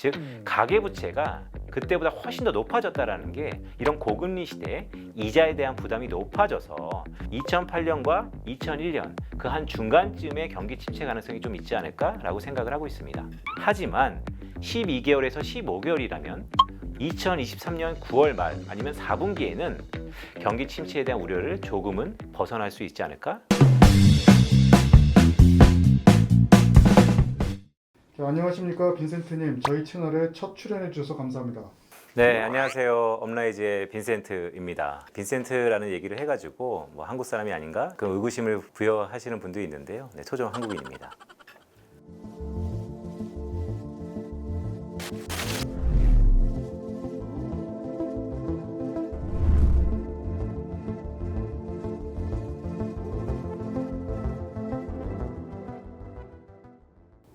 즉 가계부채가 그때보다 훨씬 더 높아졌다라는 게 이런 고금리 시대에 이자에 대한 부담이 높아져서 2008년과 2001년 그 한 중간쯤에 경기 침체 가능성이 좀 있지 않을까라고 생각을 하고 있습니다. 하지만 12개월에서 15개월이라면 2023년 9월 말 아니면 4분기에는 경기 침체에 대한 우려를 조금은 벗어날 수 있지 않을까? 안녕하십니까 빈센트님, 저희 채널에 첫 출연해 주셔서 감사합니다. 네, 안녕하세요. 업라이즈의 빈센트입니다. 빈센트라는 얘기를 해가지고 뭐 한국 사람이 아닌가? 그 의구심을 부여하시는 분도 있는데요. 네, 토종 한국인입니다.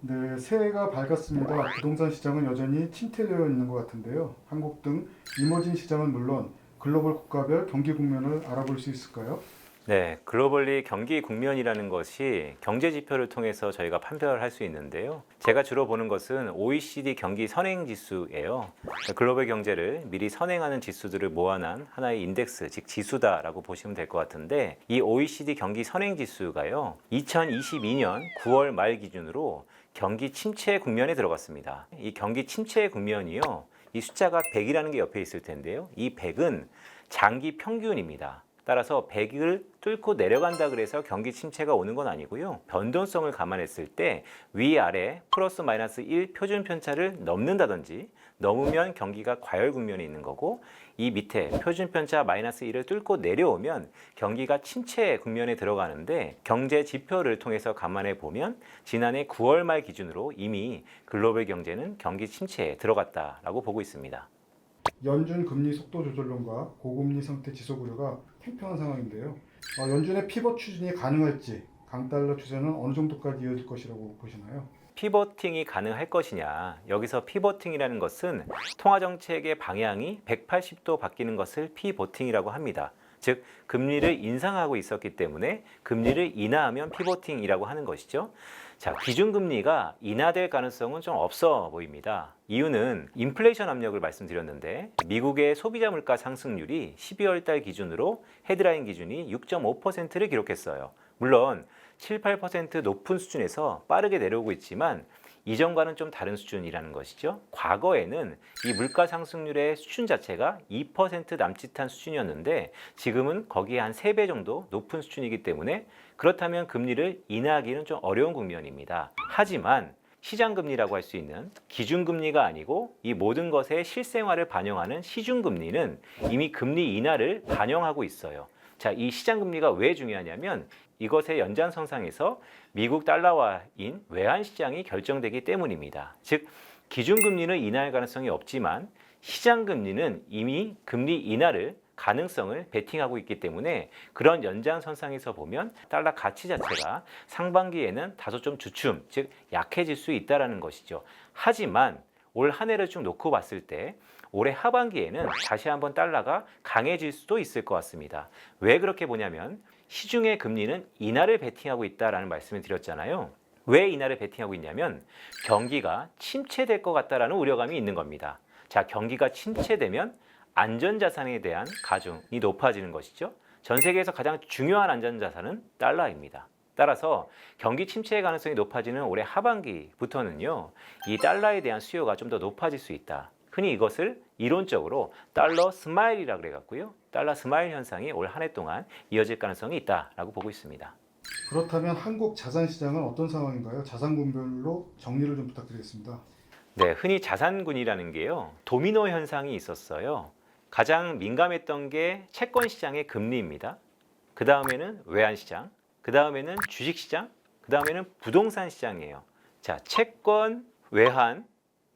네, 새해가 밝았습니다. 부동산 시장은 여전히 침체되어 있는 것 같은데요. 한국 등 이머징 시장은 물론 글로벌 국가별 경기 국면을 알아볼 수 있을까요? 네, 글로벌리 경기 국면이라는 것이 경제 지표를 통해서 저희가 판별할 수 있는데요. 제가 주로 보는 것은 OECD 경기 선행 지수예요. 글로벌 경제를 미리 선행하는 지수들을 모아놓은 하나의 인덱스, 즉 지수다라고 보시면 될 것 같은데 이 OECD 경기 선행 지수가요. 2022년 9월 말 기준으로 경기 침체 국면에 들어갔습니다. 이 경기 침체 국면이요. 이 숫자가 100이라는 게 옆에 있을 텐데요. 이 100은 장기 평균입니다. 따라서 100을 뚫고 내려간다 그래서 경기 침체가 오는 건 아니고요. 변동성을 감안했을 때 위아래 플러스 마이너스 1 표준 편차를 넘는다든지 넘으면 경기가 과열 국면에 있는 거고 이 밑에 표준 편차 마이너스 1을 뚫고 내려오면 경기가 침체 국면에 들어가는데 경제 지표를 통해서 감안해 보면 지난해 9월 말 기준으로 이미 글로벌 경제는 경기 침체에 들어갔다라고 보고 있습니다. 연준 금리 속도 조절론과 고금리 상태 지속 우려가 팽팽한 상황인데요. 연준의 피벗 추진이 가능할지, 강달러 추세는 어느 정도까지 이어질 것이라고 보시나요? 피보팅이 가능할 것이냐. 여기서 피보팅이라는 것은 통화정책의 방향이 180도 바뀌는 것을 피보팅이라고 합니다. 즉 금리를 인상하고 있었기 때문에 금리를 인하하면 피보팅이라고 하는 것이죠. 자, 기준금리가 인하될 가능성은 좀 없어 보입니다. 이유는 인플레이션 압력을 말씀드렸는데 미국의 소비자 물가 상승률이 12월 달 기준으로 헤드라인 기준이 6.5%를 기록했어요. 물론 7, 8% 높은 수준에서 빠르게 내려오고 있지만 이전과는 좀 다른 수준이라는 것이죠. 과거에는 이 물가 상승률의 수준 자체가 2% 남짓한 수준이었는데 지금은 거기에 한 3배 정도 높은 수준이기 때문에 그렇다면 금리를 인하하기는 좀 어려운 국면입니다. 하지만 시장금리라고 할 수 있는 기준금리가 아니고 이 모든 것의 실생활을 반영하는 시중금리는 이미 금리 인하를 반영하고 있어요. 자, 이 시장금리가 왜 중요하냐면 이것의 연장선상에서 미국 달러화인 외환시장이 결정되기 때문입니다. 즉 기준금리는 인하할 가능성이 없지만 시장금리는 이미 금리 인하를 가능성을 베팅하고 있기 때문에 그런 연장선상에서 보면 달러 가치 자체가 상반기에는 다소 좀 주춤, 즉 약해질 수 있다는 것이죠. 하지만 올 한 해를 쭉 놓고 봤을 때 올해 하반기에는 다시 한번 달러가 강해질 수도 있을 것 같습니다. 왜 그렇게 보냐면 시중의 금리는 인하를 베팅하고 있다라는 말씀을 드렸잖아요. 왜 인하를 베팅하고 있냐면 경기가 침체될 것 같다라는 우려감이 있는 겁니다. 자, 경기가 침체되면 안전자산에 대한 가중이 높아지는 것이죠. 전 세계에서 가장 중요한 안전자산은 달러입니다. 따라서 경기 침체의 가능성이 높아지는 올해 하반기부터는요, 이 달러에 대한 수요가 좀 더 높아질 수 있다. 흔히 이것을 이론적으로 달러 스마일이라고 그래갖고요. 달러 스마일 현상이 올 한 해 동안 이어질 가능성이 있다라고 보고 있습니다. 그렇다면 한국 자산 시장은 어떤 상황인가요? 자산군별로 정리를 좀 부탁드리겠습니다. 네, 흔히 자산군이라는 게요. 도미노 현상이 있었어요. 가장 민감했던 게 채권 시장의 금리입니다. 그 다음에는 외환시장, 그 다음에는 주식시장, 그 다음에는 부동산 시장이에요. 자, 채권, 외환,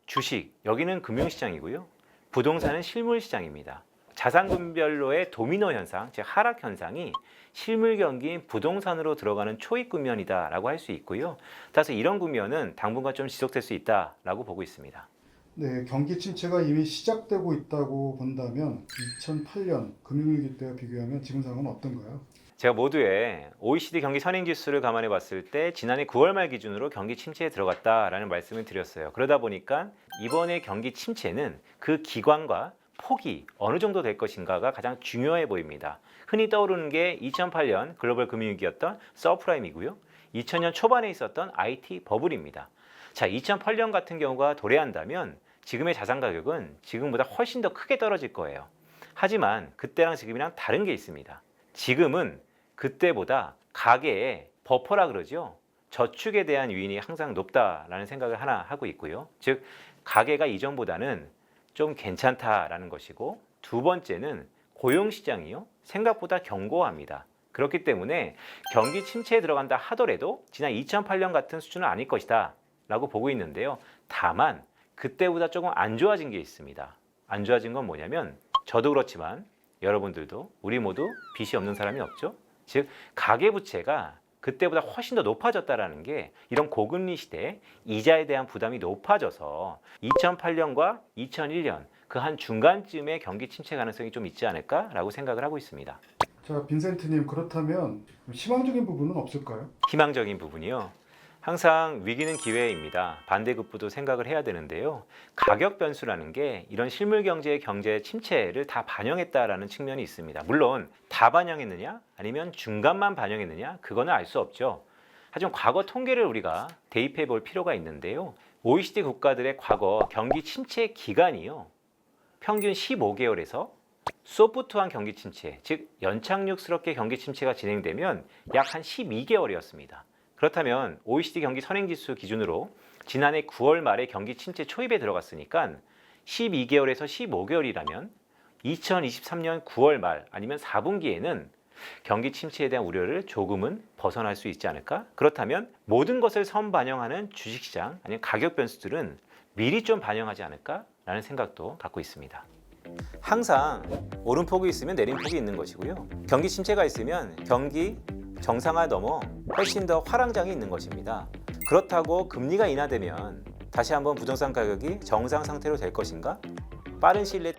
주식, 여기는 금융시장이고요. 부동산은 실물시장입니다. 자산군별로의 도미노 현상, 즉 하락 현상이 실물 경기인 부동산으로 들어가는 초입 국면이다라고 할 수 있고요. 따라서 이런 국면은 당분간 좀 지속될 수 있다라고 보고 있습니다. 네, 경기 침체가 이미 시작되고 있다고 본다면 2008년 금융위기 때와 비교하면 지금 상황은 어떤가요? 제가 모두에 OECD 경기 선행지수를 감안해 봤을 때 지난해 9월 말 기준으로 경기 침체에 들어갔다라는 말씀을 드렸어요. 그러다 보니까 이번에 경기 침체는 그 기관과 폭이 어느 정도 될 것인가가 가장 중요해 보입니다. 흔히 떠오르는 게 2008년 글로벌 금융위기였던 서프라임이고요. 2000년 초반에 있었던 IT 버블입니다. 자, 2008년 같은 경우가 도래한다면 지금의 자산 가격은 지금보다 훨씬 더 크게 떨어질 거예요. 하지만 그때랑 지금이랑 다른 게 있습니다. 지금은 그때보다 가계의 버퍼라 그러죠. 저축에 대한 유인이 항상 높다라는 생각을 하나 하고 있고요. 즉 가계가 이전보다는 좀 괜찮다라는 것이고, 두 번째는 고용시장이요 생각보다 견고합니다. 그렇기 때문에 경기 침체에 들어간다 하더라도 지난 2008년 같은 수준은 아닐 것이다 라고 보고 있는데요. 다만 그때보다 조금 안 좋아진 게 있습니다. 안 좋아진 건 뭐냐면, 저도 그렇지만 여러분들도, 우리 모두 빚이 없는 사람이 없죠. 즉 가계부채가 그때보다 훨씬 더 높아졌다라는 게, 이런 고금리 시대에 이자에 대한 부담이 높아져서 2008년과 2001년 그 한 중간쯤에 경기 침체 가능성이 좀 있지 않을까라고 생각을 하고 있습니다. 자, 빈센트님, 그렇다면 희망적인 부분은 없을까요? 희망적인 부분이요. 항상 위기는 기회입니다. 반대급부도 생각을 해야 되는데요. 가격 변수라는 게 이런 실물 경제의 경제 침체를 다 반영했다라는 측면이 있습니다. 물론 다 반영했느냐 아니면 중간만 반영했느냐 그거는 알 수 없죠. 하지만 과거 통계를 우리가 대입해 볼 필요가 있는데요. OECD 국가들의 과거 경기 침체 기간이요. 평균 15개월에서 소프트한 경기 침체, 즉 연착륙스럽게 경기 침체가 진행되면 약 한 12개월이었습니다. 그렇다면 OECD 경기 선행지수 기준으로 지난해 9월 말에 경기 침체 초입에 들어갔으니까 12개월에서 15개월이라면 2023년 9월 말 아니면 4분기에는 경기 침체에 대한 우려를 조금은 벗어날 수 있지 않을까? 그렇다면 모든 것을 선반영하는 주식시장 아니면 가격 변수들은 미리 좀 반영하지 않을까? 라는 생각도 갖고 있습니다. 항상 오름폭이 있으면 내림폭이 있는 것이고요. 경기 침체가 있으면 경기 정상화 넘어 훨씬 더 화랑장이 있는 것입니다. 그렇다고 금리가 인하되면 다시 한번 부동산 가격이 정상 상태로 될 것인가? 빠른 시일 내에